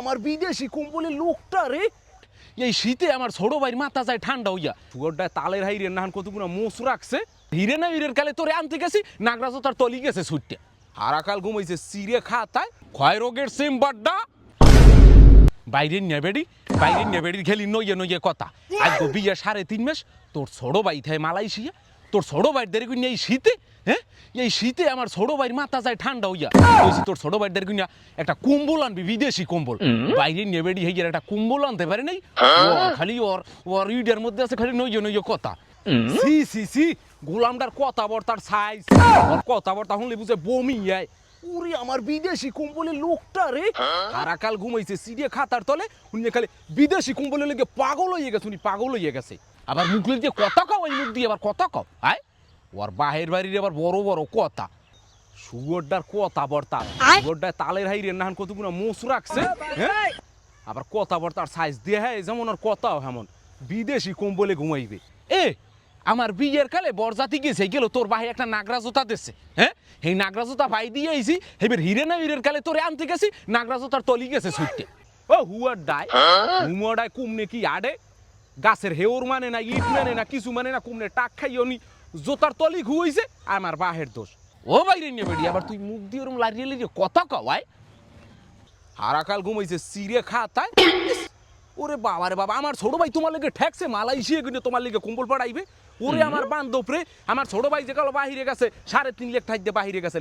আমার বিদেশি কম্বলের লোকটা রে, এই শীতে আমার ছোট ভাইয়ের মাথা যায় ঠান্ডা হইয়া। শুয়োরটা তালের হাইরে নাহান কতগুলো মোষ রাখছে, হিরে না হিরের কালে তোরে আনতে গেছি, নাগরাজ তার তলি গেছে ছুটতে। হারাকাল ঘুমাইছে চিড়ে খাতায়, ক্ষয় রোগের চেম্বারটা বাইরে নেবেড়ি, বাইরে নেবেড়ির খেলি নইয়ে নইয়ে কথা। আজ বিয়ে 3.5 মাস, তোর ছোট ভাই থাকে মালয়েশিয়া, তোর ছোট ভাইয়ের দেরি এই শীতে, হ্যাঁ এই শীতে আমার ছোট ভাইয়ের মাথা যায় ঠান্ডা হইয়া। বলছি তোর ছোট ভাইয়ের দেরি একটা কম্বল আনবি, বিদেশি কম্বল। বাইরে নেবেড়ি হইয়া একটা কম্বল আনতে পারে নাই, খালি ওর ওর ইডের মধ্যে আছে খালি নইয়ে নইয়ে কথা। সি সি সি গোলামটার কথা বর্তার সাইজ, ওর কথা বর্তা শুনলে বুঝে বমি যায়। ওরে আমার বিদেশি কম্বলের লোকটা রে, হারাকাল ঘুমাইছে সিরিয়া খাতার তলে, উনি খালি বিদেশি কম্বলের লেগে পাগল হয়ে গেছে, উনি পাগল হয়ে গেছে। আবার মুখলের দিয়ে কথা কও, এই মুখ দিয়ে আবার কথা কও, আয় ওর বাহের বাড়ির আবার বড় বড় কথা। শুয়োরটার কথা বর্তা, শুয়োরটার তালের হাইরে নাহান কতগুলো মোষ রাখছে, হ্যাঁ আবার কথা বর্তার সাইজ দিয়ে, হ্যাঁ যেমন ওর কথাও হেমন, বিদেশি কম্বলে ঘুমাইবে। এ আমার বিয়ের কালে বরজাতি গেছে গেল, তোর ভাই একটা নাগরা জোতা দিচ্ছে, হ্যাঁ এই নাগরা জোতা ভাই দিয়ে আইছি, এবার হিরে না হিরের কালে তোরে আনতে গেছি, নাগরা জোতার তলি গেছে ছুটতে। ও হুয়ার ডায় হুমোডায় কুমনে কি আডে, গাছের হেওর মানে না, ইট মানে না, কিছু মানে না, কুমনে টাক খাইও নি, জোতার তলি ঘুইছে, আমার বাহের দোষ। ও বাইরে নিয়ে বেড়ি, আবার তুই মুখ দিয়ে ওরম লাড়িয়ে লাড়িয়ে কথা কওয়ায়। হারাকাল ঘুমাইছে চিড়ে খাতায়। ওরে বাবা রে বাবা, আমার ছোট ভাই তোমার লেগে ঠেকছে মালয়েশিয়া কিন্তু তোমার লেগে কম্বল পাড়াইবে। ওরে আমার বান্ধব রে, আমার ছোট ভাই যে কালো বাহিরে গেছে 3.5 লাখ টাকা দিয়ে বাহিরে গেছে।